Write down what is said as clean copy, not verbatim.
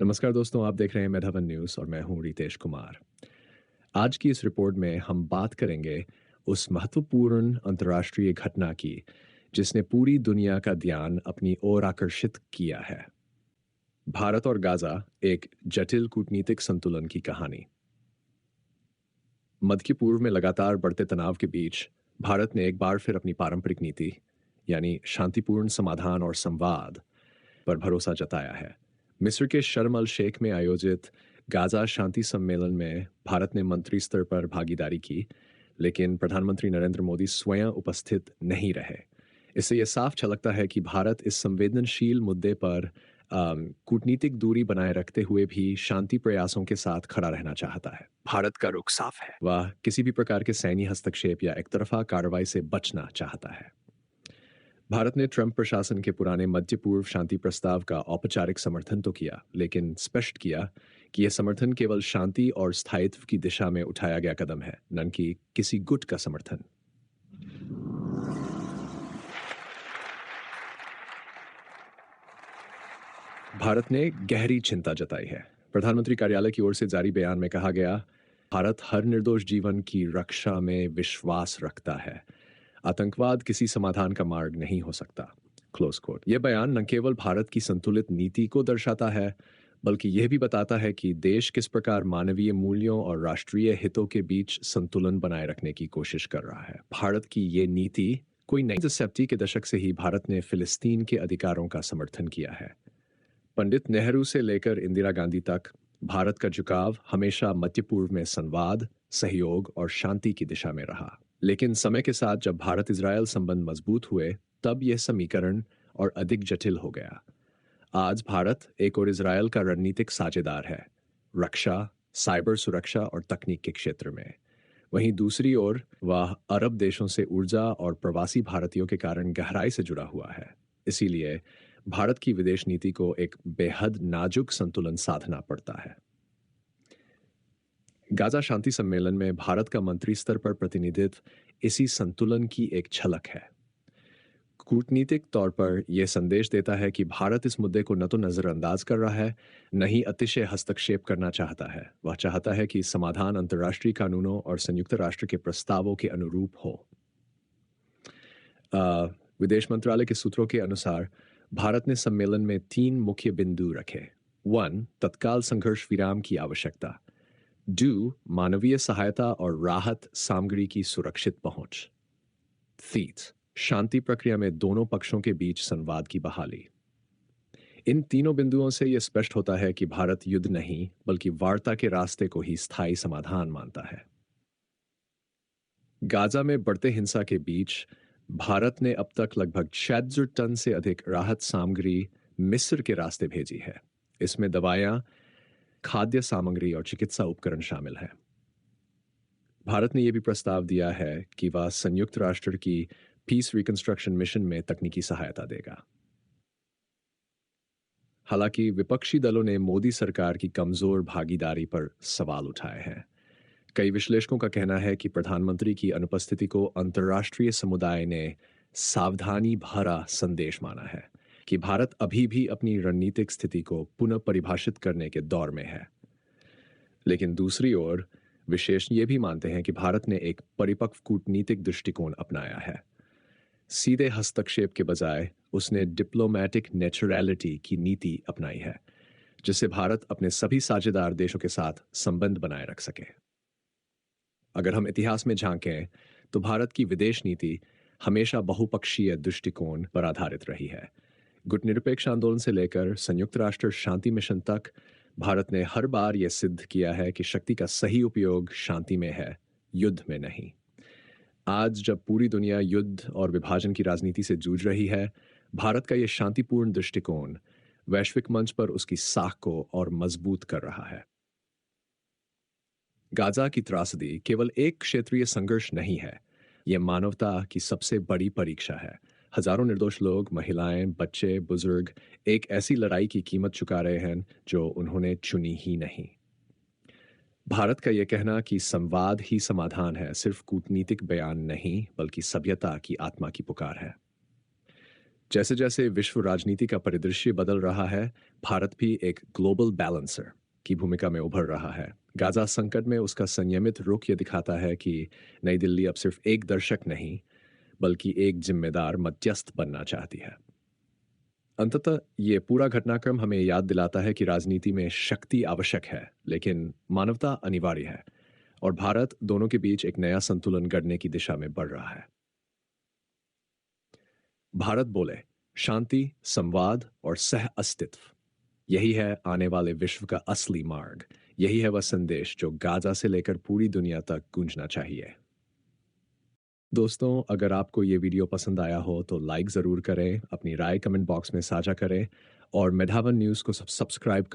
नमस्कार दोस्तों, आप देख रहे हैं मेधावन न्यूज़ और मैं हूं रितेश कुमार। आज की इस रिपोर्ट में हम बात करेंगे उस महत्वपूर्ण अंतर्राष्ट्रीय घटना की जिसने पूरी दुनिया का ध्यान अपनी ओर आकर्षित किया है। भारत और गाजा, एक जटिल कूटनीतिक संतुलन की कहानी। मध्य पूर्व में लगातार बढ़ते तनाव के बीच भारत ने एक बार फिर अपनी पारंपरिक नीति यानी शांतिपूर्ण समाधान और संवाद पर भरोसा जताया है। मिस्र के शर्म अल शेख में आयोजित गाजा शांति सम्मेलन में भारत ने मंत्री स्तर पर भागीदारी की, लेकिन प्रधानमंत्री नरेंद्र मोदी स्वयं उपस्थित नहीं रहे। इससे यह साफ झलकता है कि भारत इस संवेदनशील मुद्दे पर कूटनीतिक दूरी बनाए रखते हुए भी शांति प्रयासों के साथ खड़ा रहना चाहता है। भारत का रुख साफ है, वह किसी भी प्रकार के सैन्य हस्तक्षेप या एकतरफा कार्रवाई से बचना चाहता है। भारत ने ट्रंप प्रशासन के पुराने मध्य पूर्व शांति प्रस्ताव का औपचारिक समर्थन तो किया, लेकिन स्पष्ट किया कि यह समर्थन केवल शांति और स्थायित्व की दिशा में उठाया गया कदम है, न कि किसी गुट का समर्थन। भारत ने गहरी चिंता जताई है। प्रधानमंत्री कार्यालय की ओर से जारी बयान में कहा गया, भारत हर निर्दोष जीवन की रक्षा में विश्वास रखता है। आतंकवाद किसी समाधान का मार्ग नहीं हो सकता। Close quote. यह बयान न केवल भारत की संतुलित नीति को दर्शाता है, बल्कि यह भी बताता है कि देश किस प्रकार मानवीय मूल्यों और राष्ट्रीय हितों के बीच संतुलन बनाए रखने की कोशिश कर रहा है। भारत की ये नीति कोई नहीं। 70 के दशक से ही भारत ने फिलिस्तीन के अधिकारों का समर्थन किया है। पंडित नेहरू से लेकर इंदिरा गांधी तक भारत का झुकाव हमेशा मध्य पूर्व में संवाद, सहयोग और शांति की दिशा में रहा। लेकिन समय के साथ जब भारत इजरायल संबंध मजबूत हुए, तब यह समीकरण और अधिक जटिल हो गया। आज भारत एक और इजरायल का रणनीतिक साझेदार है, रक्षा, साइबर सुरक्षा और तकनीक के क्षेत्र में। वहीं दूसरी ओर वह अरब देशों से ऊर्जा और प्रवासी भारतीयों के कारण गहराई से जुड़ा हुआ है। इसीलिए भारत की विदेश नीति को एक बेहद नाजुक संतुलन साधना पड़ता है। गाजा शांति सम्मेलन में भारत का मंत्री स्तर पर प्रतिनिधित्व इसी संतुलन की एक झलक है। कूटनीतिक तौर पर यह संदेश देता है कि भारत इस मुद्दे को न तो नजरअंदाज कर रहा है, न ही अतिशय हस्तक्षेप करना चाहता है। वह चाहता है कि समाधान अंतर्राष्ट्रीय कानूनों और संयुक्त राष्ट्र के प्रस्तावों के अनुरूप हो। विदेश मंत्रालय के सूत्रों के अनुसार भारत ने सम्मेलन में 3 मुख्य बिंदु रखे। 1. तत्काल संघर्ष विराम की आवश्यकता। 2. मानवीय सहायता और राहत सामग्री की सुरक्षित पहुंच। 3. शांति प्रक्रिया में दोनों पक्षों के बीच संवाद की बहाली। इन तीनों बिंदुओं से यह स्पष्ट होता है कि भारत युद्ध नहीं, बल्कि वार्ता के रास्ते को ही स्थायी समाधान मानता है। गाजा में बढ़ते हिंसा के बीच भारत ने अब तक लगभग 76 टन से अधिक राहत सामग्री मिस्र के रास्ते भेजी है। इसमें दवाइयां, खाद्य सामग्री और चिकित्सा उपकरण शामिल हैं। भारत ने यह भी प्रस्ताव दिया है कि वह संयुक्त राष्ट्र की पीस रिकंस्ट्रक्शन मिशन में तकनीकी सहायता देगा। हालांकि विपक्षी दलों ने मोदी सरकार की कमजोर भागीदारी पर सवाल उठाए हैं। कई विश्लेषकों का कहना है कि प्रधानमंत्री की अनुपस्थिति को अंतर्राष्ट्रीय समुदाय ने सावधानी भरा संदेश माना है कि भारत अभी भी अपनी रणनीतिक स्थिति को पुनः परिभाषित करने के दौर में है। लेकिन दूसरी ओर विशेषज्ञ ये भी मानते हैं कि भारत ने एक परिपक्व कूटनीतिक दृष्टिकोण अपनाया है। सीधे हस्तक्षेप के बजाय उसने डिप्लोमैटिक नेचुरलिटी की नीति अपनाई है, जिससे भारत अपने सभी साझेदार देशों के साथ संबंध बनाए रख सके। अगर हम इतिहास में झांकें तो भारत की विदेश नीति हमेशा बहुपक्षीय दृष्टिकोण पर आधारित रही है। गुटनिरपेक्ष आंदोलन से लेकर संयुक्त राष्ट्र शांति मिशन तक भारत ने हर बार यह सिद्ध किया है कि शक्ति का सही उपयोग शांति में है, युद्ध में नहीं। आज जब पूरी दुनिया युद्ध और विभाजन की राजनीति से जूझ रही है, भारत का यह शांतिपूर्ण दृष्टिकोण वैश्विक मंच पर उसकी साख को और मजबूत कर रहा है। गाजा की त्रासदी केवल एक क्षेत्रीय संघर्ष नहीं है, यह मानवता की सबसे बड़ी परीक्षा है। हजारों निर्दोष लोग, महिलाएं, बच्चे, बुजुर्ग एक ऐसी लड़ाई की कीमत चुका रहे हैं जो उन्होंने चुनी ही नहीं। भारत का यह कहना कि संवाद ही समाधान है सिर्फ कूटनीतिक बयान नहीं, बल्कि सभ्यता की आत्मा की पुकार है। जैसे जैसे विश्व राजनीति का परिदृश्य बदल रहा है, भारत भी एक ग्लोबल बैलेंसर की भूमिका में उभर रहा है। गाजा संकट में उसका संयमित रुख ये दिखाता है कि नई दिल्ली अब सिर्फ एक दर्शक नहीं, बल्कि एक जिम्मेदार मध्यस्थ बनना चाहती है। अंततः ये पूरा घटनाक्रम हमें याद दिलाता है कि राजनीति में शक्ति आवश्यक है, लेकिन मानवता अनिवार्य है, और भारत दोनों के बीच एक नया संतुलन गढ़ने की दिशा में बढ़ रहा है। भारत बोले, शांति, संवाद और सह अस्तित्व, यही है आने वाले विश्व का असली मार्ग। यही है वह संदेश जो गाजा से लेकर पूरी दुनिया तक गूंजना चाहिए। दोस्तों, अगर आपको ये वीडियो पसंद आया हो तो लाइक ज़रूर करें, अपनी राय कमेंट बॉक्स में साझा करें और मेधावन न्यूज़ को सब्सक्राइब कर